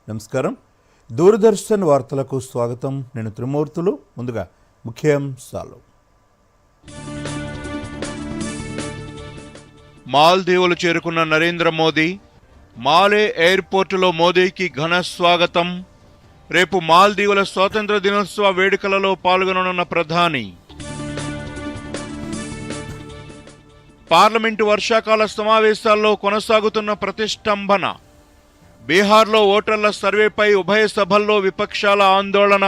నమస్కారం. దూరదర్శన్ వార్తలకు స్వాగతం. నేను త్రిమూర్తులు. ముందుగా ముఖ్యాంశాలు. మాల్దీవులు చేరుకున్న నరేంద్ర మోదీ. మాలే ఎయిర్పోర్టులో మోదీకి ఘన స్వాగతం. రేపు మాల్దీవుల స్వాతంత్ర దినోత్సవ వేడుకలలో పాల్గొననున్న ప్రధాని. పార్లమెంటు వర్షాకాల సమావేశాల్లో కొనసాగుతున్న ప్రతిష్టంభన. బీహార్లో ఓటర్ల సర్వేపై ఉభయ సభల్లో విపక్షాల ఆందోళన.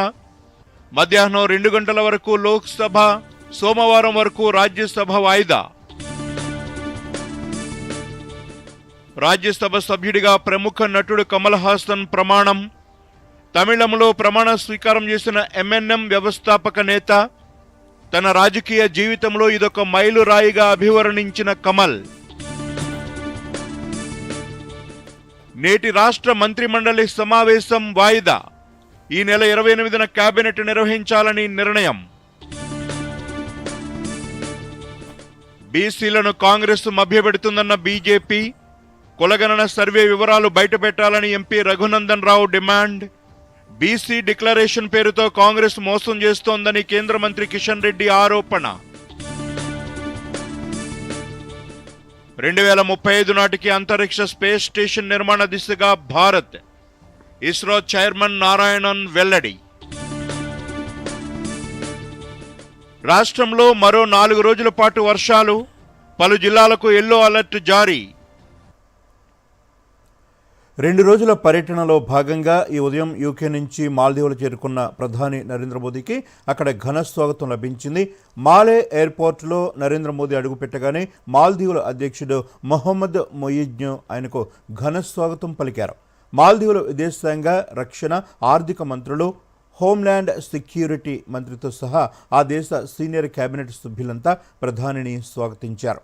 మధ్యాహ్నం 2 గంటల వరకు లోక్సభ, సోమవారం వరకు రాజ్యసభ వాయిదా. రాజ్యసభ సభ్యుడిగా ప్రముఖ నటుడు కమల్ హాసన్ ప్రమాణం. తమిళంలో ప్రమాణ స్వీకారం చేసిన ఎంఎన్ఎం వ్యవస్థాపక నేత. తన రాజకీయ జీవితంలో ఇదొక మైలురాయిగా అభివర్ణించిన కమల్. నేటి రాష్ట్ర మంత్రిమండలి సమావేశం వాయిదా. ఈ నెల 28న కేబినెట్ నిర్వహించాలని నిర్ణయం. బీసీలను కాంగ్రెస్ మభ్యపెడుతుందన్న బీజేపీ. కులగణన సర్వే వివరాలు బయటపెట్టాలని MP Raghunandan Rao demand. BC declaration పేరుతో కాంగ్రెస్ మోసం చేస్తోందని కేంద్ర మంత్రి కిషన్ రెడ్డి ఆరోపణ. 2035 నాటికి అంతరిక్ష స్పేస్ స్టేషన్ నిర్మాణ దిశగా భారత్. ఇస్రో చైర్మన్ నారాయణన్ వెల్లడి. రాష్ట్రంలో మరో 4 రోజుల పాటు వర్షాలు. పలు జిల్లాలకు ఎల్లో అలర్ట్ జారీ. 2 రోజుల పర్యటనలో భాగంగా ఈ ఉదయం యూకే నుంచి మాల్దీవులు చేరుకున్న ప్రధాని నరేంద్ర మోదీకి అక్కడ ఘన స్వాగతం లభించింది. మాలే ఎయిర్పోర్టులో నరేంద్ర మోదీ అడుగుపెట్టగానే మాల్దీవుల అధ్యక్షుడు మొహమ్మద్ మొయిజ్ను ఆయనకు ఘన స్వాగతం పలికారు. మాల్దీవుల విదేశాంగ, రక్షణ, ఆర్థిక మంత్రులు, హోంల్యాండ్ సెక్యూరిటీ మంత్రితో సహా ఆ దేశ సీనియర్ కేబినెట్ సభ్యులంతా ప్రధానిని స్వాగతించారు.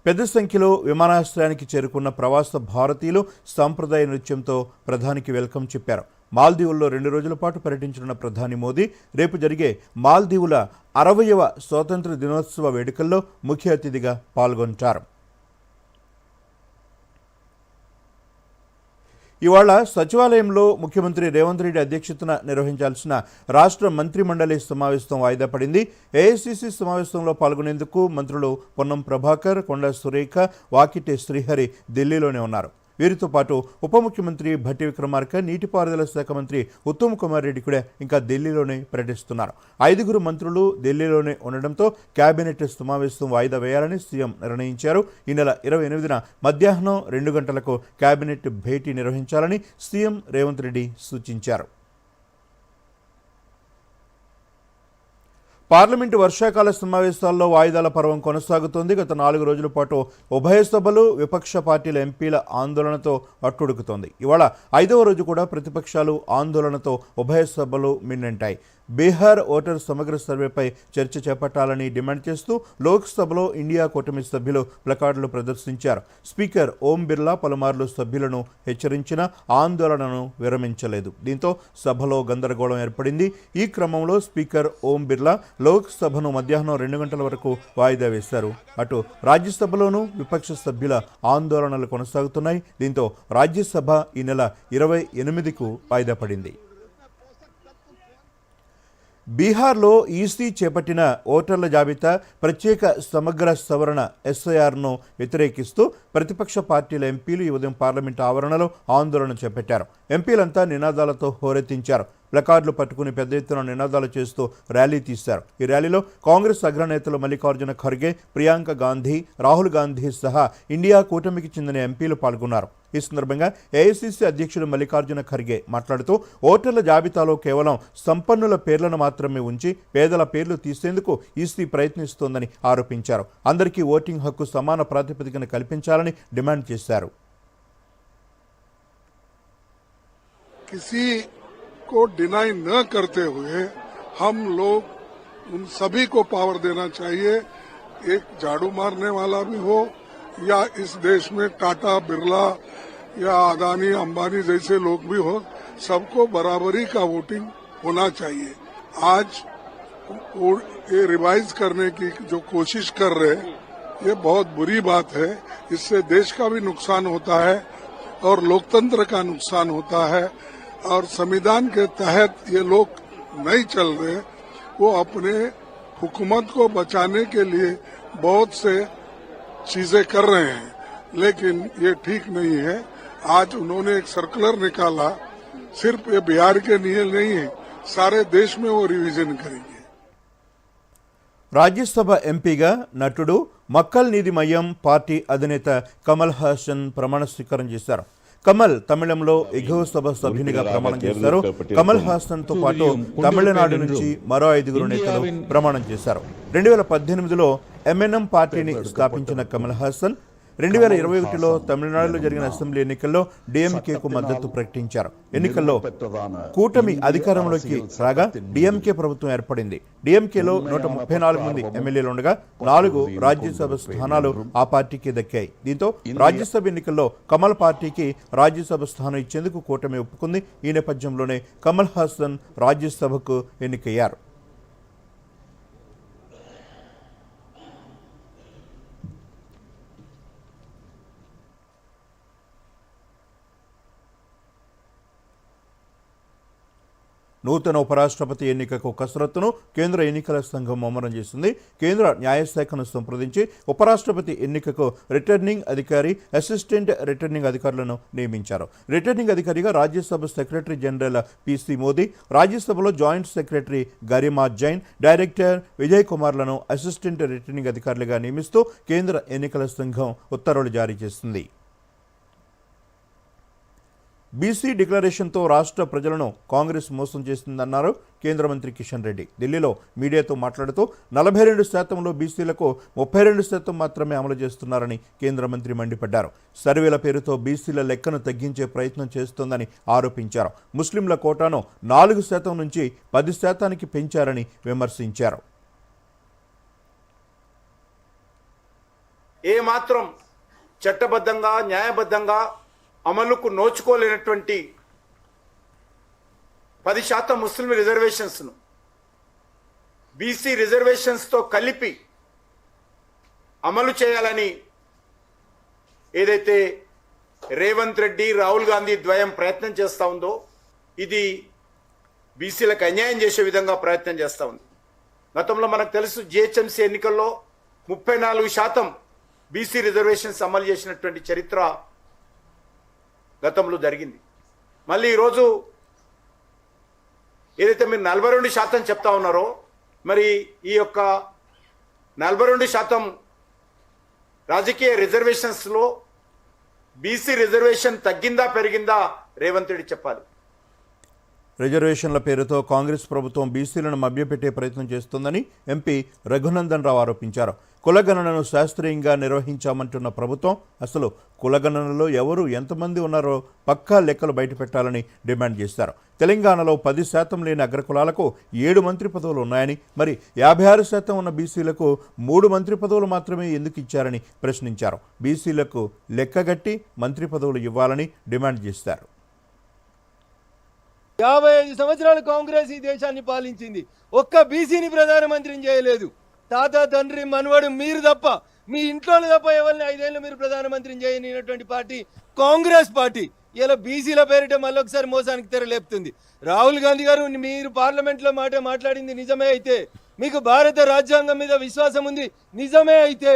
పెద్ద సంఖ్యలో విమానాశ్రయానికి చేరుకున్న ప్రవాస భారతీయులు సాంప్రదాయ నృత్యంతో ప్రధానికి వెల్కమ్ చెప్పారు. మాల్దీవుల్లో 2 రోజుల పాటు పర్యటించనున్న ప్రధాని మోదీ రేపు జరిగే మాల్దీవుల 60వ స్వాతంత్ర దినోత్సవ వేడుకల్లో ముఖ్య అతిథిగా పాల్గొంటారు. ఇవాళ సచివాలయంలో ముఖ్యమంత్రి రేవంత్ రెడ్డి అధ్యక్షతన నిర్వహించాల్సిన రాష్ట్ర మంత్రిమండలి సమావేశం వాయిదా పడింది. ఏఐసీసీ సమావేశంలో పాల్గొనేందుకు మంత్రులు పొన్నం ప్రభాకర్, కొండా సురేఖ, వాకిటి శ్రీహరి ఢిల్లీలోనే ఉన్నారు. వీరితో పాటు ఉప ముఖ్యమంత్రి భట్టి విక్రమార్క, నీటిపారుదల శాఖ మంత్రి ఉత్తమ్ కుమార్ రెడ్డి కూడా ఇంకా ఢిల్లీలోనే పర్యటిస్తున్నారు. 5 మంత్రులు ఢిల్లీలోనే ఉండడంతో కేబినెట్ సమావేశం వాయిదా వేయాలని సీఎం నిర్ణయించారు. ఈ నెల 28న మధ్యాహ్నం 2 గంటలకు కేబినెట్ భేటీ నిర్వహించాలని సీఎం రేవంత్ రెడ్డి సూచించారు. పార్లమెంటు వర్షాకాల సమావేశాల్లో వాయిదాల పర్వం కొనసాగుతోంది. గత 4 రోజుల పాటు ఉభయ సభలు విపక్ష పార్టీల ఎంపీల ఆందోళనతో అట్టుడుకుతోంది. ఇవాళ 5వ రోజు కూడా ప్రతిపక్షాలు ఆందోళనతో ఉభయ సభలు మిన్నంటాయి. బీహార్ ఓటర్ సమగ్ర సర్వేపై చర్చ చేపట్టాలని డిమాండ్ చేస్తూ లోక్సభలో ఇండియా కూటమి సభ్యులు ప్లకార్డులు ప్రదర్శించారు. స్పీకర్ ఓం బిర్లా పలుమార్లు సభ్యులను హెచ్చరించినా ఆందోళనను విరమించలేదు. దీంతో సభలో గందరగోళం ఏర్పడింది. ఈ క్రమంలో స్పీకర్ ఓం బిర్లా లోక్సభను మధ్యాహ్నం 2 గంటల వరకు వాయిదా వేశారు. అటు రాజ్యసభలోనూ విపక్ష సభ్యుల ఆందోళనలు కొనసాగుతున్నాయి. దీంతో రాజ్యసభ ఈ నెల 28కు వాయిదా పడింది. బీహార్లో ఈసీ చేపట్టిన ఓటర్ల జాబితా ప్రత్యేక సమగ్ర సవరణ ఎస్ఐఆర్ను వ్యతిరేకిస్తూ ప్రతిపక్ష పార్టీల ఎంపీలు ఈ ఉదయం పార్లమెంటు ఆవరణలో ఆందోళన చేపట్టారు. ఎంపీలంతా నినాదాలతో హోరెత్తించారు. ప్లకార్డులు పట్టుకుని పెద్ద ఎత్తున నినాదాలు చేస్తూ ర్యాలీ తీశారు. ఈ ర్యాలీలో కాంగ్రెస్ అగ్రనేతలు మల్లికార్జున ఖర్గే, ప్రియాంక గాంధీ, రాహుల్ గాంధీ సహా ఇండియా కూటమికి చెందిన ఎంపీలు పాల్గొన్నారు. ఈ సందర్భంగా ఏఐసీసీ అధ్యక్షుడు మల్లికార్జున ఖర్గే మాట్లాడుతూ ఓటర్ల జాబితాలో కేవలం సంపన్నుల పేర్లను మాత్రమే ఉంచి పేదల పేర్లు తీసేందుకు ఈసీ ప్రయత్నిస్తోందని ఆరోపించారు. అందరికీ ఓటింగ్ హక్కు సమాన ప్రాతిపదికన కల్పించాలని డిమాండ్ చేశారు. को डिनाई न करते हुए हम लोग उन सभी को पावर देना चाहिए. एक झाड़ू मारने वाला भी हो या इस देश में टाटा, बिरला या अदानी, अंबानी जैसे लोग भी हो, सबको बराबरी का वोटिंग होना चाहिए. आज ये रिवाइज करने की जो कोशिश कर रहे हैं ये बहुत बुरी बात है. इससे देश का भी नुकसान होता है और लोकतंत्र का नुकसान होता है। और संविधान के तहत ये लोग नहीं चल रहे, वो अपने हुकूमत को बचाने के लिए बहुत से चीजें कर रहे हैं, लेकिन ये ठीक नहीं है। आज उन्होंने एक सर्कुलर निकाला, सिर्फ ये बिहार के लिए नहीं है, सारे देश में वो रिवीजन करेंगे। రాజ్యసభ ఎంపీగా నటుడు మక్కల్ నీదిమయం పార్టీ అధినేత కమల్ హాసన్ ప్రమాణ స్వీకారం చేశారు. కమల్ తమిళంలో ఎగువ సభ సభ్యునిగా ప్రమాణం చేశారు. కమల్ హాసన్ తో పాటు తమిళనాడు నుంచి మరో 5 నేతలు ప్రమాణం చేశారు. 2018లో ఎంఎన్ఎం పార్టీని స్థాపించిన కమల్ హాసన్ 2021లో తమిళనాడులో జరిగిన అసెంబ్లీ ఎన్నికల్లో డిఎంకేకు మద్దతు ప్రకటించారు. ఎన్నికల్లో కూటమి అధికారంలోకి రాగా డిఎంకే ప్రభుత్వం ఏర్పడింది. డిఎంకేలో 134 మంది ఎమ్మెల్యేలు ఉండగా 4 రాజ్యసభ స్థానాలు ఆ పార్టీకి దక్కాయి. దీంతో రాజ్యసభ ఎన్నికల్లో కమల్ పార్టీకి రాజ్యసభ స్థానం ఇచ్చేందుకు కూటమి ఒప్పుకుంది. ఈ నేపథ్యంలోనే కమల్ హాసన్ రాజ్యసభకు ఎన్నికయ్యారు. నూతన ఉపరాష్ట్రపతి ఎన్నికకు కసరత్తును కేంద్ర ఎన్నికల సంఘం ముమ్మరం చేసింది. కేంద్ర న్యాయశాఖను సంప్రదించి ఉపరాష్ట్రపతి ఎన్నికకు రిటర్నింగ్ అధికారి, అసిస్టెంట్ రిటర్నింగ్ అధికారులను నియమించారు. రిటర్నింగ్ అధికారిగా Rajya Sabha secretary general PC Modi, రాజ్యసభలో joint secretary Garima Jain, director Vijay కుమార్లను అసిస్టెంట్ రిటర్నింగ్ అధికారులుగా నియమిస్తూ కేంద్ర ఎన్నికల సంఘం ఉత్తర్వులు జారీ చేసింది. బీసీ డిక్లరేషన్తో రాష్ట్ర ప్రజలను కాంగ్రెస్ మోసం చేసిందన్నారు కేంద్ర మంత్రి కిషన్ రెడ్డి. ఢిల్లీలో మీడియాతో మాట్లాడుతూ 42% బీసీలకు 32% మాత్రమే అమలు చేస్తున్నారని కేంద్ర మంత్రి మండిపడ్డారు. సర్వేల పేరుతో బీసీల లెక్కను తగ్గించే ప్రయత్నం చేస్తోందని ఆరోపించారు. ముస్లింల కోటాను 4% నుంచి 10%కి పెంచారని విమర్శించారు. ఏమాత్రం చట్టబద్ధంగా న్యాయబద్ధంగా అమలుకు నోచుకోలేనటువంటి 10% ముస్లిం రిజర్వేషన్స్ను బీసీ రిజర్వేషన్స్తో కలిపి అమలు చేయాలని ఏదైతే రేవంత్ రెడ్డి, రాహుల్ గాంధీ ద్వయం ప్రయత్నం చేస్తూ ఉందో ఇది బీసీలకు అన్యాయం చేసే విధంగా ప్రయత్నం చేస్తూ ఉంది. గతంలో మనకు తెలుసు జిహెచ్ఎంసీ ఎన్నికల్లో 34% బీసీ రిజర్వేషన్స్ అమలు చేసినటువంటి చరిత్ర గతంలో జరిగింది. మళ్ళీ ఈరోజు ఏదైతే మీరు 42% చెప్తా ఉన్నారో, మరి ఈ యొక్క 42% రాజకీయ రిజర్వేషన్స్లో బీసీ రిజర్వేషన్ తగ్గిందా పెరిగిందా రేవంత్ రెడ్డి చెప్పాలి. రిజర్వేషన్ల పేరుతో కాంగ్రెస్ ప్రభుత్వం బీసీలను మభ్యపెట్టే ప్రయత్నం చేస్తోందని ఎంపీ రఘునందన్ రావు ఆరోపించారు. కులగణనను శాస్త్రీయంగా నిర్వహించామంటున్న ప్రభుత్వం అసలు కులగణనలో ఎవరు ఎంతమంది ఉన్నారో పక్కా లెక్కలు బయటపెట్టాలని డిమాండ్ చేశారు. తెలంగాణలో 10% లేని అగ్రకులాలకు 7 మంత్రి పదవులు ఉన్నాయని, మరి 56% ఉన్న బీసీలకు 3 మంత్రి పదవులు మాత్రమే ఎందుకు ఇచ్చారని ప్రశ్నించారు. బీసీలకు లెక్కగట్టి మంత్రి పదవులు ఇవ్వాలని డిమాండ్ చేశారు. 55 సంవత్సరాలు కాంగ్రెస్ ఈ దేశాన్ని పాలించింది. ఒక్క బీసీని ప్రధానమంత్రిని చేయలేదు. తాత, తండ్రి, మనవడు మీరు తప్ప, మీ ఇంట్లో తప్ప ఎవరిని 5 ఏళ్ళు మీరు ప్రధానమంత్రిని చేయనిటువంటి పార్టీ కాంగ్రెస్ పార్టీ. ఇలా బీసీల పేరిట మళ్ళొకసారి మోసానికి తెరలేపుతుంది. రాహుల్ గాంధీ గారు, మీరు పార్లమెంట్లో మాట్లాడింది నిజమే అయితే, మీకు భారత రాజ్యాంగం మీద విశ్వాసం ఉంది నిజమే అయితే,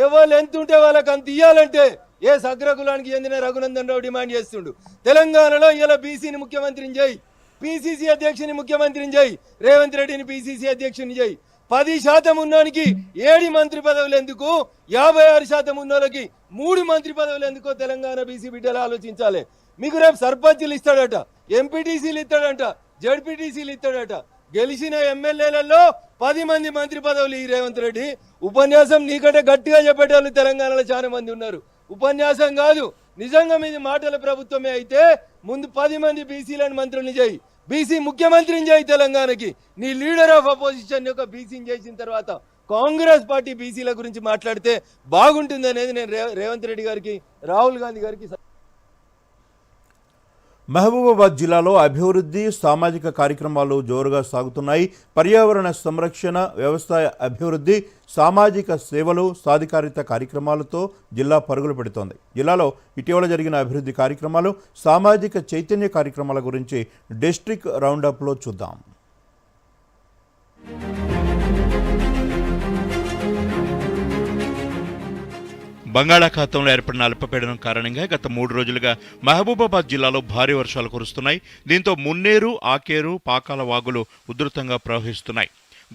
ఎవరు ఎంత ఉంటే వాళ్ళకి అంత ఇయ్యాలంటే ఏ అగ్రకులానికి చెందిన రఘునందన్ రావు డిమాండ్ చేస్తుండు. తెలంగాణలో ఇలా బీసీని ముఖ్యమంత్రిని చేయి, పిసిసి అధ్యక్షుని ముఖ్యమంత్రిని చేయి, రేవంత్ రెడ్డిని పిసిసి అధ్యక్షుని చేయి. 10% ఉన్నోనికి 7 మంత్రి పదవులు ఎందుకు, 56% ఉన్నోళ్ళకి 3 మంత్రి పదవులు ఎందుకో తెలంగాణ బీసీ బిడ్డలు ఆలోచించాలి. మీకు రేపు సర్పంచ్లు ఇస్తాడట, ఎంపీటీసీలు ఇస్తాడంట, జడ్పీటీసీలు ఇస్తాడట. గెలిచిన ఎమ్మెల్యేలలో 10 మంది మంత్రి పదవులు ఈ రేవంత్ రెడ్డి. ఉపన్యాసం నీకంటే గట్టిగా చెప్పేటోళ్ళు తెలంగాణలో చాలా మంది ఉన్నారు. ఉపన్యాసం కాదు, నిజంగా మీది మాటల ప్రభుత్వమే అయితే ముందు 10 మంది బీసీలను మంత్రుల్ని చేయి, బీసీ ముఖ్యమంత్రిని చేయి తెలంగాణకి. నీ లీడర్ ఆఫ్ అపోజిషన్ యొక్క బీసీని చేసిన తర్వాత కాంగ్రెస్ పార్టీ బీసీల గురించి మాట్లాడితే బాగుంటుంది అనేది నేను రేవంత్ రెడ్డి గారికి, రాహుల్ గాంధీ గారికి. మహబూబాబాద్ జిల్లాలో అభివృద్ధి, సామాజిక కార్యక్రమాలు జోరుగా సాగుతున్నాయి. పర్యావరణ సంరక్షణ, వ్యవసాయ అభివృద్ధి, సామాజిక సేవలు, సాధికారిత కార్యక్రమాలతో జిల్లా పరుగులు పెడుతోంది. జిల్లాలో ఇటీవల జరిగిన అభివృద్ధి కార్యక్రమాలు, సామాజిక చైతన్య కార్యక్రమాల గురించి డిస్ట్రిక్ట్ రౌండప్లో చూద్దాం. బంగాళాఖాతంలో ఏర్పడిన అల్పపీడనం కారణంగా గత 3 రోజులుగా మహబూబాబాద్ జిల్లాలో భారీ వర్షాలు కురుస్తున్నాయి. దీంతో మున్నేరు, ఆకేరు, పాకాల వాగులు ఉధృతంగా ప్రవహిస్తున్నాయి.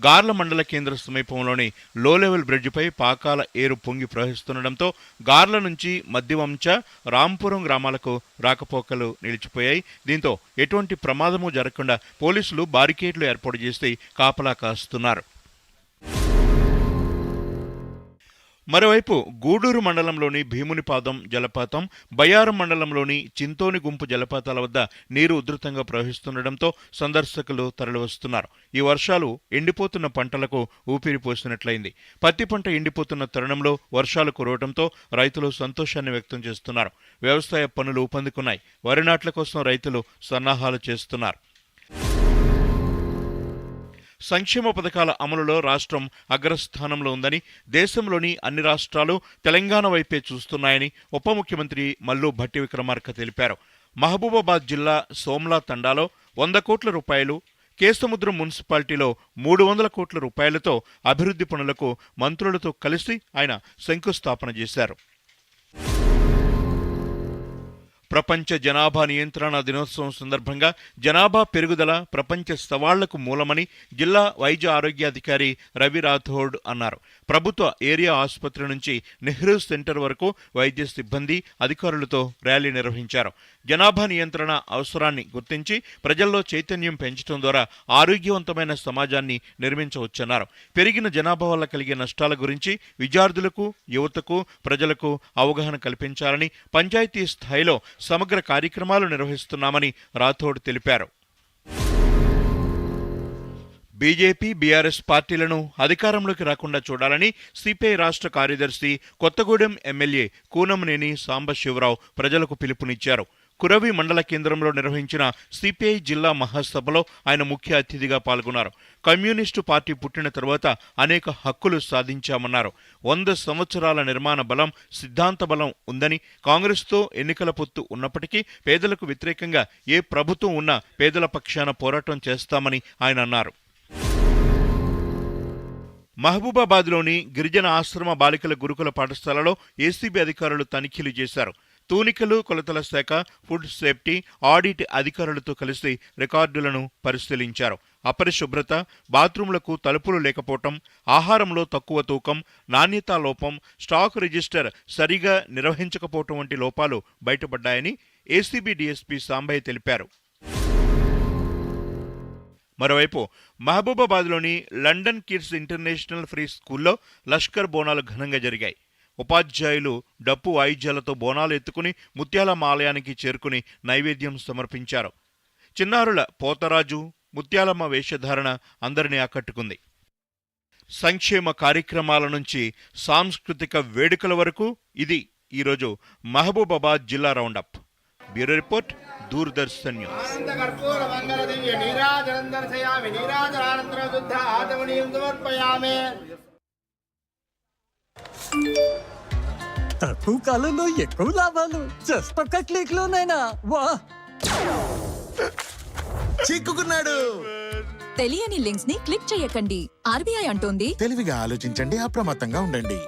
గార్ల మండల కేంద్ర సమీపంలోని లో లెవెల్ బ్రిడ్జిపై పాకాల ఏరు పొంగి ప్రవహిస్తుండటంతో గార్ల నుంచి మద్దివంచ, రాంపురం గ్రామాలకు రాకపోకలు నిలిచిపోయాయి. దీంతో ఎటువంటి ప్రమాదమూ జరగకుండా పోలీసులు బారికేడ్లు ఏర్పాటు చేసి కాపలా కాస్తున్నారు. మరోవైపు గూడూరు మండలంలోని భీమునిపాదం జలపాతం, బయ్యారం మండలంలోని చింతోని గుంపు జలపాతాల వద్ద నీరు ఉధృతంగా ప్రవహిస్తుండటంతో సందర్శకులు తరలివస్తున్నారు. ఈ వర్షాలు ఎండిపోతున్న పంటలకు ఊపిరి పోసినట్లయింది. పత్తి పంట ఎండిపోతున్న తరుణంలో వర్షాలు కురవడంతో రైతులు సంతోషాన్ని వ్యక్తం చేస్తున్నారు. వ్యవసాయ పనులు ఊపందుకున్నాయి. వరి నాట్ల కోసం రైతులు సన్నాహాలు చేస్తున్నారు. సంక్షేమ పథకాల అమలులో రాష్ట్రం అగ్రస్థానంలో ఉందని, దేశంలోని అన్ని రాష్ట్రాలు తెలంగాణ వైపే చూస్తున్నాయని ఉప ముఖ్యమంత్రి మల్లు భట్టి విక్రమార్క తెలిపారు. మహబూబాబాద్ జిల్లా సోమ్లా తండాలో 100 కోట్ల రూపాయలు, కేసముద్రం మున్సిపాలిటీలో 300 కోట్ల రూపాయలతో అభివృద్ధి పనులకు మంత్రులతో కలిసి ఆయన శంకుస్థాపన చేశారు. ప్రపంచ జనాభా నియంత్రణ దినోత్సవం సందర్భంగా జనాభా పెరుగుదల ప్రపంచ సవాళ్లకు మూలమని జిల్లా వైద్య ఆరోగ్యాధికారి రవి రాథోడ్ అన్నారు. ప్రభుత్వ ఏరియా ఆసుపత్రి నుంచి నెహ్రూ సెంటర్ వరకు వైద్య సిబ్బంది, అధికారులతో ర్యాలీ నిర్వహించారు. జనాభా నియంత్రణ అవసరాన్ని గుర్తించి ప్రజల్లో చైతన్యం పెంచడం ద్వారా ఆరోగ్యవంతమైన సమాజాన్ని నిర్మించవచ్చన్నారు. పెరిగిన జనాభా వల్ల కలిగే నష్టాల గురించి విద్యార్థులకు, యువతకు, ప్రజలకు అవగాహన కల్పించాలని పంచాయతీ స్థాయిలో సమగ్ర కార్యక్రమాలు నిర్వహిస్తున్నామని రాథోడ్ తెలిపారు. బీజేపీ, బీఆర్ఎస్ పార్టీలను అధికారంలోకి రాకుండా చూడాలని సిపిఐ రాష్ట్ర కార్యదర్శి కొత్తగూడెం ఎమ్మెల్యే కూనంనేని సాంబశివరావు ప్రజలకు పిలుపునిచ్చారు. కురవి మండల కేంద్రంలో నిర్వహించిన సిపిఐ జిల్లా మహాసభలో ఆయన ముఖ్య అతిథిగా పాల్గొన్నారు. కమ్యూనిస్టు పార్టీ పుట్టిన తరువాత అనేక హక్కులు సాధించామన్నారు. 100 సంవత్సరాల నిర్మాణ బలం, సిద్ధాంత బలం ఉందని, కాంగ్రెస్తో ఎన్నికల పొత్తు ఉన్నప్పటికీ పేదలకు వ్యతిరేకంగా ఏ ప్రభుత్వం ఉన్నా పేదల పక్షాన పోరాటం చేస్తామని ఆయన అన్నారు. మహబూబాబాద్లోని గిరిజన ఆశ్రమ బాలికల గురుకుల పాఠశాలలో ఏసీబీ అధికారులు తనిఖీలు చేశారు. తూనికలు, కొలతల శాఖ, ఫుడ్ సేఫ్టీ, ఆడిట్ అధికారులతో కలిసి రికార్డులను పరిశీలించారు. అపరిశుభ్రత, బాత్రూంలకు తలుపులు లేకపోవటం, ఆహారంలో తక్కువ తూకం, నాణ్యతా లోపం, స్టాక్ రిజిస్టర్ సరిగా నిర్వహించకపోవటం వంటి లోపాలు బయటపడ్డాయని ఏసీబీ డీఎస్పీ సాంబయ్య తెలిపారు. మరోవైపు మహబూబాబాద్లోని లండన్ కిడ్స్ ఇంటర్నేషనల్ ఫ్రీ స్కూల్లో లష్కర్ బోనాలు ఘనంగా జరిగాయి. ఉపాధ్యాయులు డప్పు వాయిద్యాలతో బోనాలు ఎత్తుకుని ముత్యాలమ్మ ఆలయానికి చేరుకుని నైవేద్యం సమర్పించారు. చిన్నారుల పోతరాజు, ముత్యాలమ్మ వేషధారణ అందరినీ ఆకట్టుకుంది. సంక్షేమ కార్యక్రమాల నుంచి సాంస్కృతిక వేడుకల వరకు ఇది ఈరోజు మహబూబాబాద్ జిల్లా roundup. Bureau report, Doordarshan news. తక్కువ కాలంలో ఎక్కువ లాభాలు జస్ట్ ఒక్క క్లిక్ లోనైనా వా! చిక్కుకున్నాడు. తెలియని లింక్స్ ని క్లిక్ చేయకండి. ఆర్బీఐ అంటోంది, తెలివిగా ఆలోచించండి, అప్రమత్తంగా ఉండండి.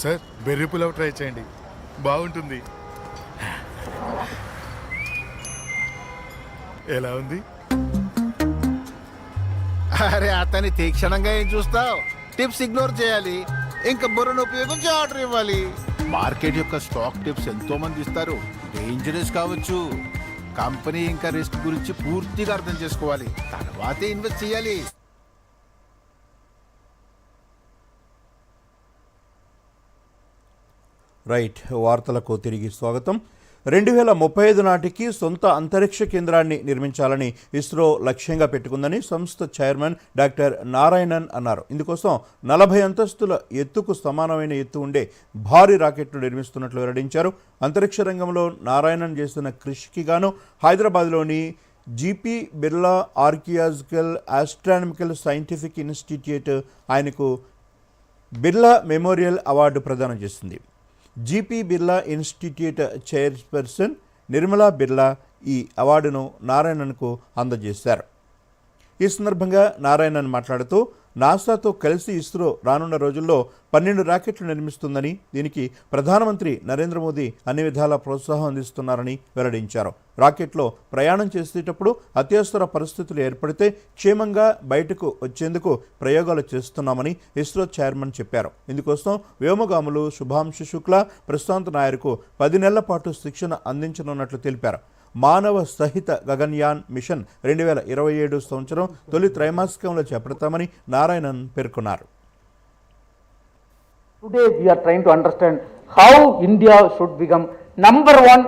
సార్, బెర్రీ పులావ్ ట్రై చేయండి, బాగుంటుంది. ఎలా ఉంది? అరే, అతన్ని తీక్షణంగా ఏం చూస్తావు? టిప్స్ ఇగ్నోర్ చేయాలి, ఇంకా బుర్రను ఉపయోగించి ఆర్డర్ ఇవ్వాలి. మార్కెట్ యొక్క స్టాక్ టిప్స్ ఎంతో మంది ఇస్తారు. డేంజరస్ కావచ్చు. కంపెనీ ఇంకా రిస్క్ గురించి పూర్తిగా అర్థం చేసుకోవాలి, తర్వాతే ఇన్వెస్ట్ చేయాలి. రైట్, వార్తలకు తిరిగి స్వాగతం. 2035 నాటికి సొంత అంతరిక్ష కేంద్రాన్ని నిర్మించాలని ఇస్రో లక్ష్యంగా పెట్టుకుందని సంస్థ చైర్మన్ డాక్టర్ నారాయణన్ అన్నారు. ఇందుకోసం 40 అంతస్తుల ఎత్తుకు సమానమైన ఎత్తు ఉండే భారీ రాకెట్ను నిర్మిస్తున్నట్లు వెల్లడించారు. అంతరిక్ష రంగంలో నారాయణన్ చేస్తున్న కృషికి గాను హైదరాబాద్లోని GP Birla archaeological astronomical scientific institute ఆయనకు బిర్లా మెమోరియల్ అవార్డు ప్రదానం చేసింది. GP Birla institute chairperson Nirmala Birla ఈ అవార్డును నారాయణన్కు అందజేశారు. ఈ సందర్భంగా నారాయణన్ మాట్లాడుతూ నాసాతో కలిసి ఇస్రో రానున్న రోజుల్లో 12 రాకెట్లు నిర్మిస్తుందని, దీనికి ప్రధానమంత్రి నరేంద్ర మోదీ అన్ని విధాలా ప్రోత్సాహం అందిస్తున్నారని వెల్లడించారు. రాకెట్లో ప్రయాణం చేసేటప్పుడు అత్యవసర పరిస్థితులు ఏర్పడితే క్షేమంగా బయటకు వచ్చేందుకు ప్రయోగాలు చేస్తున్నామని ఇస్రో చైర్మన్ చెప్పారు. ఇందుకోసం వ్యోమగాములు శుభాంశు శుక్లా, ప్రశాంత్ నాయర్కు 10 నెలల పాటు శిక్షణ అందించనున్నట్లు తెలిపారు. మానవ సహిత గగన్యాన్ మిషన్ 2027 సంవత్సరం తొలి త్రైమాసికంలో చేపడతామని నారాయణన్ పేర్కొన్నారు. Today we are trying to understand how India should become number one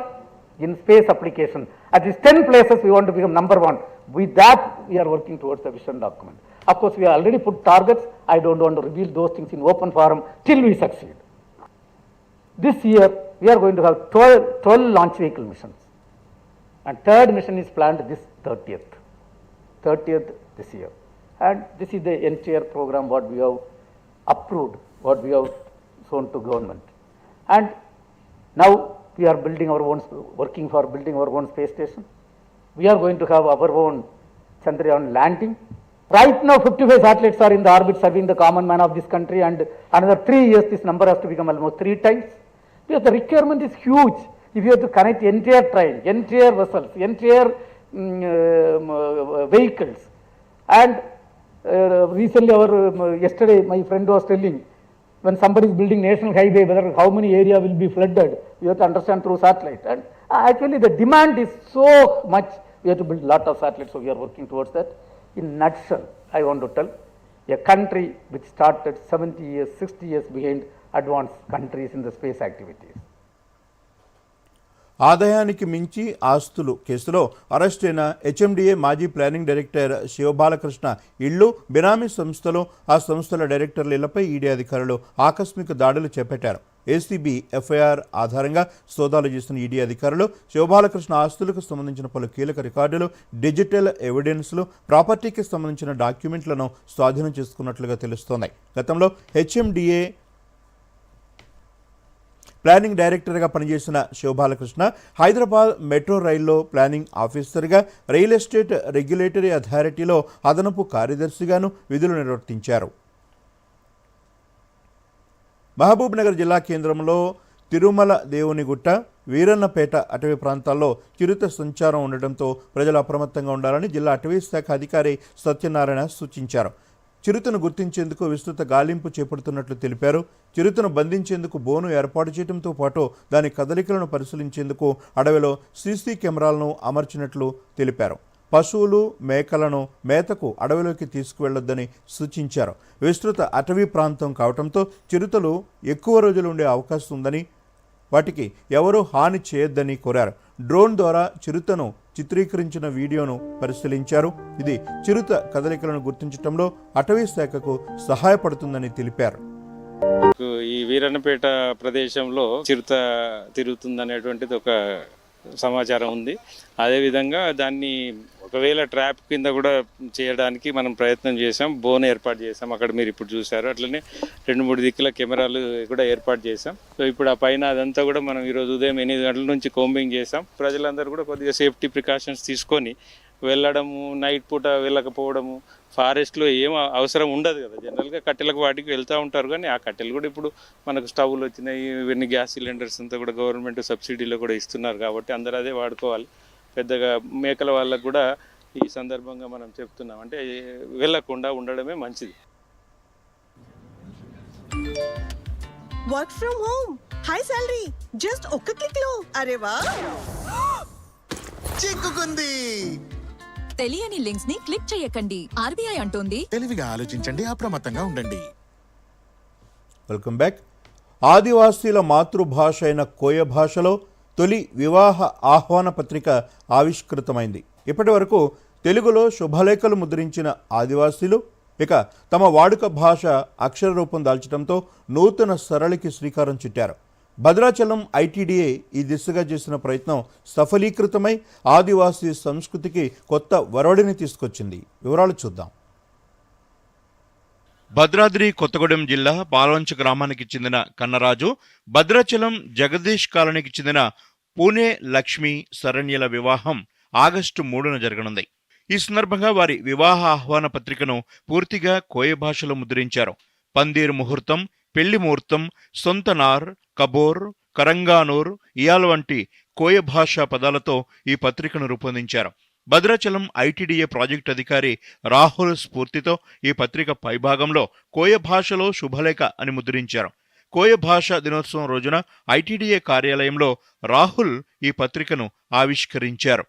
in space application. At these 10 places we want to become number one. With that we are working towards the vision document. Of course we have already put targets. I don't want to reveal those things in open forum till we succeed. This year we are going to have 12 launch vehicle missions. And third mission is planned this 30th this year. And this is the entire program what we have approved, what we have shown to government. And now we are building our own, working for building our own space station. We are going to have our own Chandrayaan landing. Right now 55 satellites are in the orbit serving the common man of this country, and another 3 years this number has to become almost 3 times. Because the requirement is huge. If you have to connect entire train, entire vessels, entire vehicles, and recently yesterday my friend was telling, when somebody is building national highway, whether how many area will be flooded, you have to understand through satellite. And actually the demand is so much, we have to build lot of satellites, so we are working towards that. In nutshell, I want to tell, a country which started 70 years, 60 years behind advanced countries in the space activities. ఆదాయానికి మించి ఆస్తులు కేసులో అరెస్టైన HMDA మాజీ planning director Shiva Balakrishna ఇళ్లు, బినామీ సంస్థలు, ఆ సంస్థల డైరెక్టర్ల ఇళ్లపై ఈడీ అధికారులు ఆకస్మిక దాడులు చేపట్టారు. ఏసీబీ ఎఫ్ఐఆర్ ఆధారంగా సోదాలు చేసిన ఈడీ అధికారులు శివబాలకృష్ణ ఆస్తులకు సంబంధించిన పలు కీలక రికార్డులు, డిజిటల్ ఎవిడెన్స్లు, ప్రాపర్టీకి సంబంధించిన డాక్యుమెంట్లను స్వాధీనం చేసుకున్నట్లుగా తెలుస్తోంది. గతంలో హెచ్ఎండిఏ ప్లానింగ్ డైరెక్టర్గా పనిచేసిన శివబాలకృష్ణ హైదరాబాద్ మెట్రో రైల్లో ప్లానింగ్ ఆఫీసర్గా, రియల్ ఎస్టేట్ రెగ్యులేటరీ అథారిటీలో అదనపు కార్యదర్శిగాను విధులు నిర్వర్తించారు. మహబూబ్ నగర్ జిల్లా కేంద్రంలో తిరుమల దేవునిగుట్ట, వీరన్నపేట అటవీ ప్రాంతాల్లో చిరుత సంచారం ఉండడంతో ప్రజలు అప్రమత్తంగా ఉండాలని జిల్లా అటవీ శాఖ అధికారి సత్యనారాయణ సూచించారు. చిరుతను గుర్తించేందుకు విస్తృత గాలింపు చేపడుతున్నట్లు తెలిపారు. చిరుతను బంధించేందుకు బోను ఏర్పాటు చేయడంతో పాటు దాని కదలికలను పరిశీలించేందుకు అడవిలో సీసీ కెమెరాలను అమర్చినట్లు తెలిపారు. పశువులు, మేకలను మేతకు అడవిలోకి తీసుకువెళ్లొద్దని సూచించారు. విస్తృత అటవీ ప్రాంతం కావడంతో చిరుతలు ఎక్కువ రోజులు ఉండే అవకాశం ఉందని, వాటికి ఎవరూ హాని చేయొద్దని కోరారు. డ్రోన్ ద్వారా చిరుతను చిత్రీకరించిన వీడియోను పరిశీలించారు. ఇది చిరుత కదలికలను గుర్తించడంలో అటవీ శాఖకు సహాయపడుతుందని తెలిపారు. ఈ వీరన్నపేట ప్రదేశంలో చిరుత తిరుగుతుందనేటువంటిది ఒక సమాచారం ఉంది. అదేవిధంగా దాన్ని ఒకవేళ ట్రాప్ కింద కూడా చేయడానికి మనం ప్రయత్నం చేసాం, బోన్ ఏర్పాటు చేసాం. అక్కడ మీరు ఇప్పుడు చూసారు. అట్లనే 2-3 దిక్కుల కెమెరాలు కూడా ఏర్పాటు చేసాం. సో ఇప్పుడు ఆ పైన అదంతా కూడా మనం ఈరోజు ఉదయం 8 గంటల నుంచి కోంబింగ్ చేసాం. ప్రజలందరూ కూడా కొద్దిగా సేఫ్టీ ప్రికాషన్స్ తీసుకొని వెళ్ళడము, నైట్ పూట వెళ్ళకపోవడము, ఫారెస్ట్లో ఏం అవసరం ఉండదు కదా. జనరల్గా కట్టెలకు వాటికి వెళ్తూ ఉంటారు, కానీ ఆ కట్టెలు కూడా ఇప్పుడు మనకు స్టవ్లు వచ్చినాయి, ఇవన్నీ గ్యాస్ సిలిండర్స్ అంతా కూడా గవర్నమెంట్ సబ్సిడీలో కూడా ఇస్తున్నారు కాబట్టి అందరూ అదే వాడుకోవాలి. పెద్దగా మేకల వాళ్ళకు కూడా ఈ సందర్భంగా మనం చెప్తున్నాం, అంటే వెళ్ళకుండా ఉండడమే మంచిది. Work from home, high salary, just ఒక్క క్లిక్ లో. అరే వా, చిక్కుకుంది. తెలియని లింక్స్ ని క్లిక్ చేయకండి. ఆర్బీఐ అంటోంది, తెలివిగా ఆలోచించండి, అప్రమత్తంగా ఉండండి. Welcome back. ఆదివాసీల మాతృభాష అయిన కోయ భాషలో తొలి వివాహ ఆహ్వాన పత్రిక ఆవిష్కృతమైంది. ఇప్పటి వరకు తెలుగులో శుభలేఖలు ముద్రించిన ఆదివాసీలు ఇక తమ వాడుక భాష అక్షర రూపం దాల్చడంతో నూతన సరళికి శ్రీకారం చుట్టారు. భద్రాచలం ఐటీడీఏ ఈ దిశగా చేసిన ప్రయత్నం సఫలీకృతమై ఆదివాసీ సంస్కృతికి కొత్త వరవడిని తీసుకొచ్చింది. వివరాలు చూద్దాం. భద్రాద్రి కొత్తగూడెం జిల్లా పాల్వంచ గ్రామానికి చెందిన కన్నరాజు, భద్రాచలం జగదీష్ కాలనీకి చెందిన పూణే లక్ష్మి శరణ్యల వివాహం ఆగస్టు 3న జరగనుంది. ఈ సందర్భంగా వారి వివాహ ఆహ్వాన పత్రికను పూర్తిగా కోయ భాషలో ముద్రించారు. పందీర్ ముహూర్తం, పెళ్లి ముహూర్తం, సొంతనార్, కబోర్, కరంగానూర్, ఇయాల్ వంటి కోయ భాషా పదాలతో ఈ పత్రికను రూపొందించారు. భద్రాచలం ఐటీడీఏ ప్రాజెక్టు అధికారి రాహుల్ స్ఫూర్తితో ఈ పత్రిక పైభాగంలో కోయ భాషలో శుభలేఖ అని ముద్రించారు. కోయ భాషా దినోత్సవం రోజున ఐటీడీఏ కార్యాలయంలో రాహుల్ ఈ పత్రికను ఆవిష్కరించారు.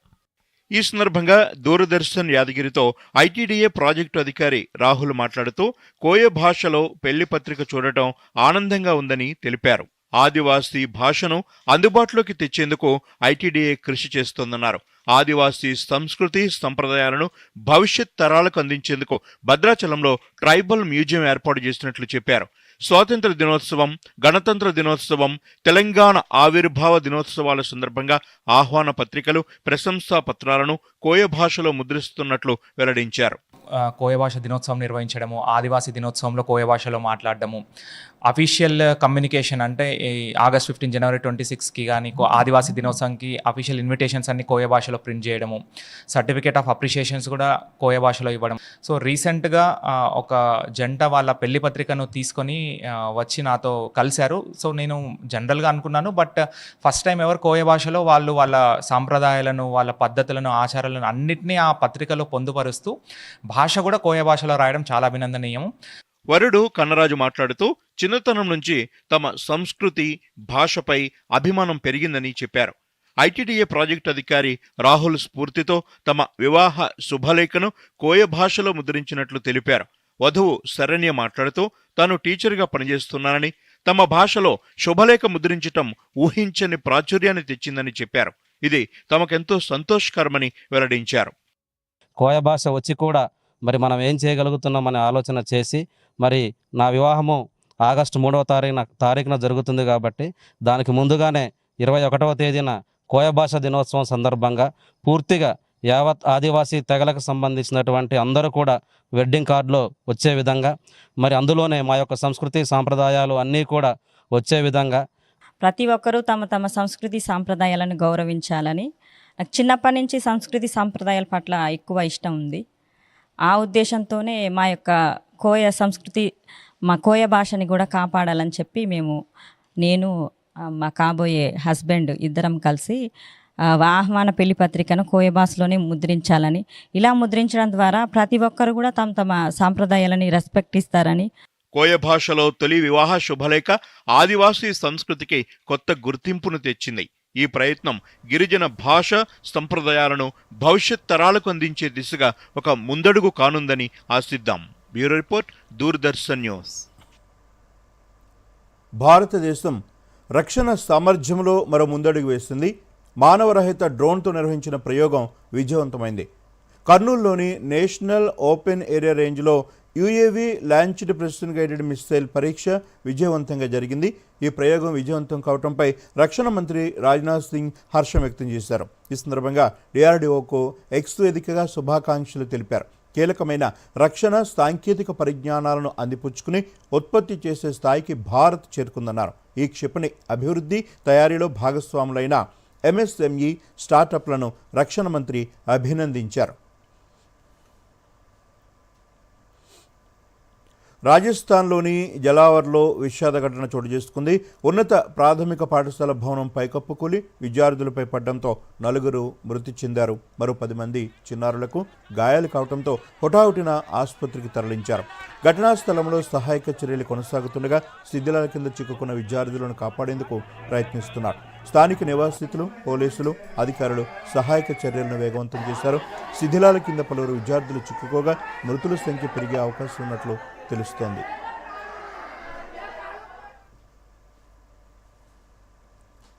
ఈ సందర్భంగా దూరదర్శన్ యాదగిరితో ఐటీడీఏ ప్రాజెక్టు అధికారి రాహుల్ మాట్లాడుతూ కోయ భాషలో పెళ్లి పత్రిక చూడటం ఆనందంగా ఉందని తెలిపారు. ఆదివాసీ భాషను అందుబాటులోకి తెచ్చేందుకు ఐటీడీఏ కృషి చేస్తోందన్నారు. ఆదివాసీ సంస్కృతి సంప్రదాయాలను భవిష్యత్ తరాలకు అందించేందుకు భద్రాచలంలో ట్రైబల్ మ్యూజియం ఏర్పాటు చేసినట్లు చెప్పారు. స్వాతంత్ర దినోత్సవం, గణతంత్ర దినోత్సవం, తెలంగాణ ఆవిర్భావ దినోత్సవాల సందర్భంగా ఆహ్వాన పత్రికలు, ప్రశంసా పత్రాలను కోయ భాషలో ముద్రిస్తున్నట్లు వెల్లడించారు. కోయ భాష దినోత్సవం నిర్వహించడము, ఆదివాసీ దినోత్సవంలో కోయ భాషలో మాట్లాడడము, అఫీషియల్ కమ్యూనికేషన్ అంటే ఆగస్ట్ 15 జనవరి 26కి కానీ ఆదివాసీ దినోత్సవంకి అఫీషియల్ ఇన్విటేషన్స్ అన్ని కోయ భాషలో ప్రింట్ చేయడము, సర్టిఫికేట్ ఆఫ్ అప్రిషియేషన్స్ కూడా కోయ భాషలో ఇవ్వడం. సో రీసెంట్గా ఒక జంట వాళ్ళ పెళ్లి పత్రికను తీసుకొని వచ్చి నాతో కలిశారు. సో నేను జనరల్గా అనుకున్నాను, బట్ ఫస్ట్ టైం ఎవరు కోయ భాషలో వాళ్ళు వాళ్ళ సాంప్రదాయాలను, వాళ్ళ పద్ధతులను, ఆచారాలను అన్నిటినీ ఆ పత్రికలో పొందుపరుస్తూ భాష కూడా కోయ భాషలో రాయడం చాలా అభినందనీయం. వరుడు కన్నరాజు మాట్లాడుతూ చిన్నతనం నుంచి తమ సంస్కృతి, భాషపై అభిమానం పెరిగిందని చెప్పారు. ఐటీడీఏ ప్రాజెక్టు అధికారి రాహుల్ స్ఫూర్తితో తమ వివాహ శుభలేఖను కోయ భాషలో ముద్రించినట్లు తెలిపారు. వధువు శరణ్య మాట్లాడుతూ తాను టీచర్గా పనిచేస్తున్నానని, తమ భాషలో శుభలేఖ ముద్రించటం ఊహించని ప్రాచుర్యాన్ని తెచ్చిందని చెప్పారు. ఇది తమకెంతో సంతోషకరమని వెల్లడించారు. కోయ భాష వచ్చి కూడా మరి మనం ఏం చేయగలుగుతున్నామనే ఆలోచన చేసి, మరి నా వివాహము ఆగస్టు 3వ తారీఖున జరుగుతుంది కాబట్టి దానికి ముందుగానే 21వ తేదీన కోయ భాష దినోత్సవం సందర్భంగా పూర్తిగా యావత్ ఆదివాసీ తెగలకు సంబంధించినటువంటి అందరూ కూడా వెడ్డింగ్ కార్డులో వచ్చే విధంగా, మరి అందులోనే మా యొక్క సంస్కృతి సాంప్రదాయాలు అన్నీ కూడా వచ్చే విధంగా ప్రతి ఒక్కరూ తమ తమ సంస్కృతి సాంప్రదాయాలను గౌరవించాలని, నాకు చిన్నప్పటి నుంచి సంస్కృతి సాంప్రదాయాల పట్ల ఎక్కువ ఇష్టం ఉంది. ఆ ఉద్దేశంతోనే మా యొక్క కోయ సంస్కృతి, మా కోయ భాషని కూడా కాపాడాలని చెప్పి నేను మా కాబోయే హస్బెండ్ ఇద్దరం కలిసి ఆహ్వాన పెళ్లి పత్రికను కోయ భాషలోనే ముద్రించాలని, ఇలా ముద్రించడం ద్వారా ప్రతి ఒక్కరు కూడా తమ తమ సాంప్రదాయాలని రెస్పెక్ట్ ఇస్తారని. కోయ భాషలో తొలి వివాహ శుభలేఖ ఆదివాసీ సంస్కృతికి కొత్త గుర్తింపును తెచ్చింది. ఈ ప్రయత్నం గిరిజన భాష సంప్రదాయాలను భవిష్యత్ తరాలకు అందించే దిశగా ఒక ముందడుగు కానుందని ఆశిద్దాం. Bureau report, Doordarshan news. భారతదేశం రక్షణ సామర్థ్యంలో మరో ముందడుగు వేస్తుంది. మానవరహిత డ్రోన్తో నిర్వహించిన ప్రయోగం విజయవంతమైంది. కర్నూలులోని నేషనల్ ఓపెన్ ఏరియా రేంజ్లో UAV launched precision guided missile పరీక్ష విజయవంతంగా జరిగింది. ఈ ప్రయోగం విజయవంతం కావడంపై రక్షణ మంత్రి రాజ్నాథ్ సింగ్ హర్షం వ్యక్తం చేశారు. ఈ సందర్భంగా డిఆర్డీఓకు ఎక్స్ వేదికగా శుభాకాంక్షలు తెలిపారు. కీలకమైన రక్షణ సాంకేతిక పరిజ్ఞానాలను అందిపుచ్చుకుని ఉత్పత్తి చేసే స్థాయికి భారత్ చేరుకుందన్నారు. ఈ క్షిపణి అభివృద్ధి, తయారీలో భాగస్వాములైన ఎంఎస్ఎంఈ స్టార్టప్లను రక్షణ మంత్రి అభినందించారు. రాజస్థాన్లోని జలావర్లో విషాద ఘటన చోటు చేసుకుంది. ఉన్నత ప్రాథమిక పాఠశాల భవనం పైకప్పు కూలి విద్యార్థులపై పడడంతో 4 మృతి చెందారు. మరో 10 మంది చిన్నారులకు గాయాలు కావడంతో హుటాహుటిన ఆసుపత్రికి తరలించారు. ఘటనా స్థలంలో సహాయక చర్యలు కొనసాగుతుండగా శిథిలాల కింద చిక్కుకున్న విద్యార్థులను కాపాడేందుకు ప్రయత్నిస్తున్నారు. స్థానిక నివాసితులు, పోలీసులు, అధికారులు సహాయక చర్యలను వేగవంతం చేశారు. శిథిలాల కింద పలువురు విద్యార్థులు చిక్కుకోగా మృతుల సంఖ్య పెరిగే అవకాశం ఉన్నట్లు తెలుస్తోంది.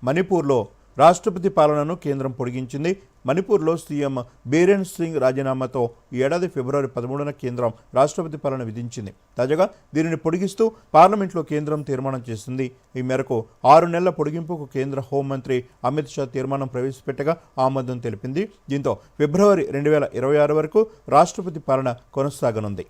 మణిపూర్లో రాష్ట్రపతి పాలనను కేంద్రం పొడిగించింది. మణిపూర్లో సీఎం బీరేన్ సింగ్ రాజీనామాతో ఈ ఏడాది ఫిబ్రవరి 13న కేంద్రం రాష్ట్రపతి పాలన విధించింది. తాజాగా దీనిని పొడిగిస్తూ పార్లమెంట్లో కేంద్రం తీర్మానం చేసింది. ఈ మేరకు 6 నెలల పొడిగింపుకు కేంద్ర హోంమంత్రి అమిత్ షా తీర్మానం ప్రవేశపెట్టగా ఆమోదం తెలిపింది. దీంతో ఫిబ్రవరి 2026 వరకు రాష్ట్రపతి పాలన కొనసాగనుంది.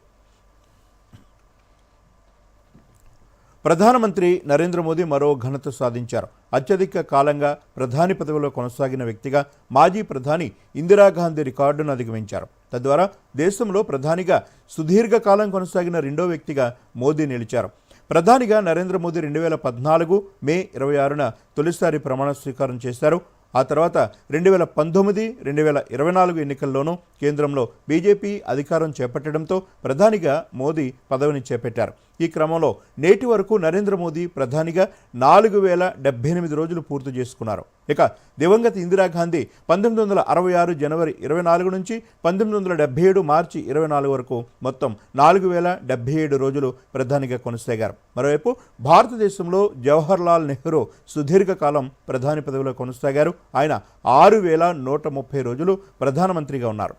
ప్రధానమంత్రి నరేంద్ర మోదీ మరో ఘనత సాధించారు. అత్యధిక కాలంగా ప్రధాని పదవిలో కొనసాగిన వ్యక్తిగా మాజీ ప్రధాని ఇందిరాగాంధీ రికార్డును అధిగమించారు. తద్వారా దేశంలో ప్రధానిగా సుదీర్ఘకాలం కొనసాగిన రెండో వ్యక్తిగా మోదీ నిలిచారు. ప్రధానిగా నరేంద్ర మోదీ 2014 మే 26న తొలిసారి ప్రమాణ స్వీకారం చేశారు. ఆ తర్వాత 2019, 2024 ఎన్నికల్లోనూ కేంద్రంలో బీజేపీ అధికారం చేపట్టడంతో ప్రధానిగా మోదీ పదవిని చేపట్టారు. ఈ క్రమంలో నేటి వరకు నరేంద్ర మోదీ ప్రధానిగా 4078 రోజులు పూర్తి చేసుకున్నారు. ఇక దివంగత ఇందిరాగాంధీ 1966 జనవరి 24 నుంచి 1977 మార్చి 24 వరకు మొత్తం 4077 రోజులు ప్రధానిగా కొనసాగారు. మరోవైపు భారతదేశంలో జవహర్ లాల్ నెహ్రూ సుదీర్ఘకాలం ప్రధాని పదవిలో కొనసాగారు. ఆయన 6130 రోజులు ప్రధానమంత్రిగా ఉన్నారు.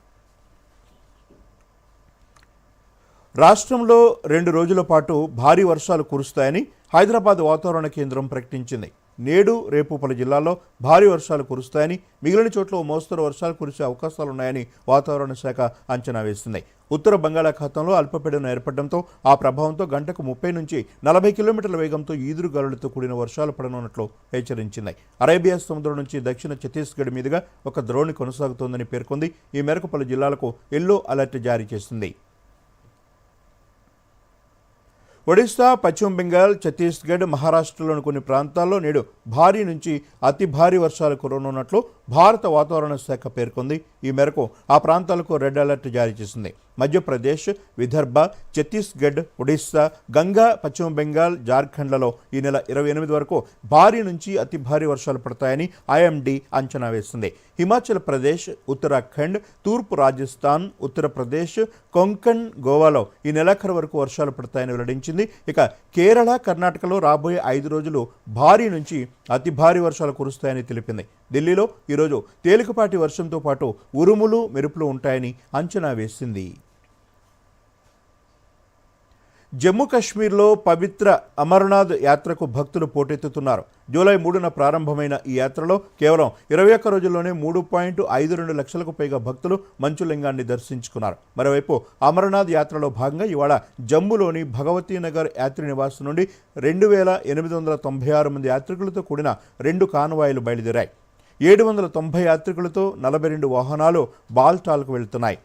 రాష్ట్రంలో 2 రోజుల పాటు భారీ వర్షాలు కురుస్తాయని హైదరాబాద్ వాతావరణ కేంద్రం ప్రకటించింది. నేడు రేపు పలు జిల్లాల్లో భారీ వర్షాలు కురుస్తాయని, మిగిలిన చోట్ల మోస్తరు వర్షాలు కురిసే అవకాశాలున్నాయని వాతావరణ శాఖ అంచనా వేసింది. ఉత్తర బంగాళాఖాతంలో అల్పపీడనం ఏర్పడడంతో ఆ ప్రభావంతో గంటకు 30 నుంచి 40 కిలోమీటర్ల వేగంతో ఈదురుగాలులతో కూడిన వర్షాలు పడనున్నట్లు హెచ్చరించింది. అరేబియా సముద్రం నుంచి దక్షిణ ఛత్తీస్గఢ్ మీదుగా ఒక ద్రోణి కొనసాగుతోందని పేర్కొంది. ఈ మేరకు పలు జిల్లాలకు ఎల్లో అలర్ట్ జారీ చేసింది. ఒడిశా, పశ్చిమ బెంగాల్, ఛత్తీస్గఢ్, మహారాష్ట్రలోని కొన్ని ప్రాంతాల్లో నేడు భారీ నుంచి అతి భారీ వర్షాలు కురవనున్నట్లు భారత వాతావరణ శాఖ పేర్కొంది. ఈ మేరకు ఆ ప్రాంతాలకు రెడ్ అలర్ట్ జారీ చేసింది. మధ్యప్రదేశ్, విదర్భ, ఛత్తీస్గఢ్, ఒడిశా, గంగా, పశ్చిమ బెంగాల్, జార్ఖండ్లలో ఈ నెల 28 వరకు భారీ నుంచి అతి భారీ వర్షాలు పడతాయని ఐఎండీ అంచనా వేసింది. హిమాచల్ ప్రదేశ్, ఉత్తరాఖండ్, తూర్పు రాజస్థాన్, ఉత్తరప్రదేశ్, కొంకణ్, గోవాలో ఈ నెలాఖరు వరకు వర్షాలు పడతాయని వెల్లడించింది. ఇక కేరళ, కర్ణాటకలో రాబోయే 5 రోజులు భారీ నుంచి అతి భారీ వర్షాలు కురుస్తాయని తెలిపింది. ఢిల్లీలో ఈరోజు తేలికపాటి వర్షంతో పాటు ఉరుములు, మెరుపులు ఉంటాయని అంచనా వేసింది. జమ్మూ కాశ్మీర్లో పవిత్ర అమర్నాథ్ యాత్రకు భక్తులు పోటెత్తుతున్నారు. జూలై 3న ప్రారంభమైన ఈ యాత్రలో కేవలం 21 రోజుల్లోనే 3.52 లక్షలకు పైగా భక్తులు మంచులింగాన్ని దర్శించుకున్నారు. మరోవైపు అమర్నాథ్ యాత్రలో భాగంగా ఇవాళ జమ్మూలోని భగవతీనగర్ యాత్రి నివాసం నుండి 2896 మంది యాత్రికులతో కూడిన 2 కాన్వాయిలు బయలుదేరాయి. 790 యాత్రికులతో 42 వాహనాలు బాల్టాల్కు వెళ్తున్నాయి.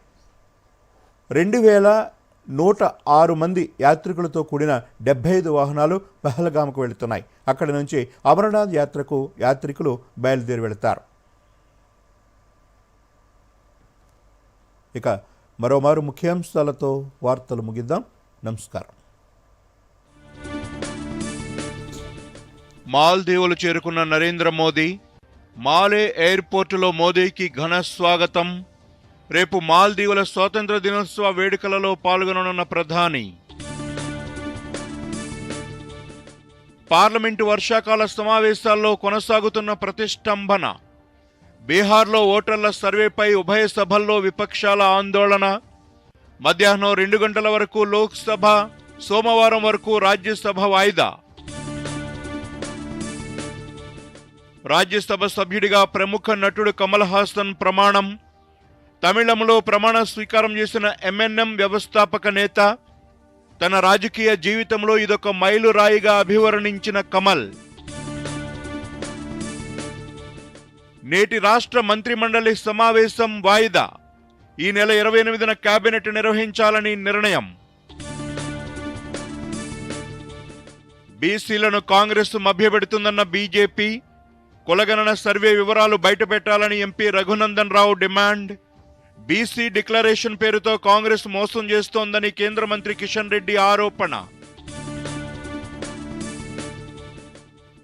2106 మంది యాత్రికులతో కూడిన 75 వాహనాలు పహల్గామ్కు వెళుతున్నాయి. అక్కడి నుంచి అమర్నాథ్ యాత్రకు యాత్రికులు బయలుదేరి వెళతారు. ఇక మరోమారు ముఖ్యాంశాలతో వార్తలు ముగిద్దాం. నమస్కారం. మాల్దీవులు చేరుకున్న నరేంద్ర మోదీ, మాలే ఎయిర్పోర్టులో మోదీకి ఘన స్వాగతం. రేపు మాల్దీవుల స్వాతంత్ర దినోత్సవ వేడుకలలో పాల్గొననున్న ప్రధాని. పార్లమెంటు వర్షాకాల సమావేశాల్లో కొనసాగుతున్న ప్రతిష్టంభన. బీహార్లో ఓటర్ల సర్వేపై ఉభయ సభల్లో విపక్షాల ఆందోళన. మధ్యాహ్నం 2 గంటల వరకు లోక్సభ, సోమవారం వరకు రాజ్యసభ వాయిదా. రాజ్యసభ సభ్యుడిగా ప్రముఖ నటుడు కమల్ హాసన్ ప్రమాణం. తమిళంలో ప్రమాణ స్వీకారం చేసిన ఎంఎన్ఎం వ్యవస్థాపక నేత. తన రాజకీయ జీవితంలో ఇదొక మైలురాయిగా అభివర్ణించిన కమల్. నేటి రాష్ట్ర మంత్రిమండలి సమావేశం వాయిదా. ఈ నెల 28న కేబినెట్ నిర్వహించాలని నిర్ణయం. బీసీలను కాంగ్రెస్ మభ్యపెడుతుందన్న బీజేపీ. కులగణన సర్వే వివరాలు బయటపెట్టాలని MP Raghunandan Rao demand. BC declaration పేరుతో కాంగ్రెస్ మోసం చేస్తోందని కేంద్ర మంత్రి కిషన్ రెడ్డి ఆరోపణ.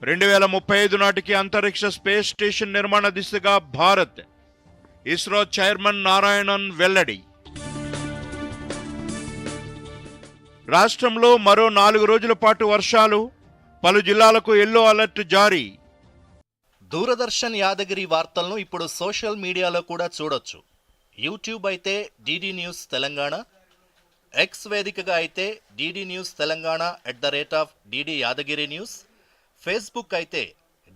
2035 నాటికి అంతరిక్ష స్పేస్ స్టేషన్ నిర్మాణ దిశగా భారత్. ఇస్రో చైర్మన్ నారాయణన్ వెల్లడి. రాష్ట్రంలో మరో 4 రోజుల పాటు వర్షాలు. పలు జిల్లాలకు ఎల్లో అలర్ట్ జారీ. దూరదర్శన్ యాదగిరి వార్తలను ఇప్పుడు సోషల్ మీడియాలో కూడా చూడొచ్చు. యూట్యూబ్ అయితే డిడి న్యూస్ తెలంగాణ, ఎక్స్ వేదికగా అయితే DD news Telangana @DD Yadagiri news, Facebook అయితే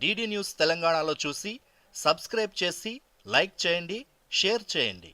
డిడి న్యూస్ తెలంగాణలో చూసి సబ్స్క్రైబ్ చేసి లైక్ చేయండి, షేర్ చేయండి.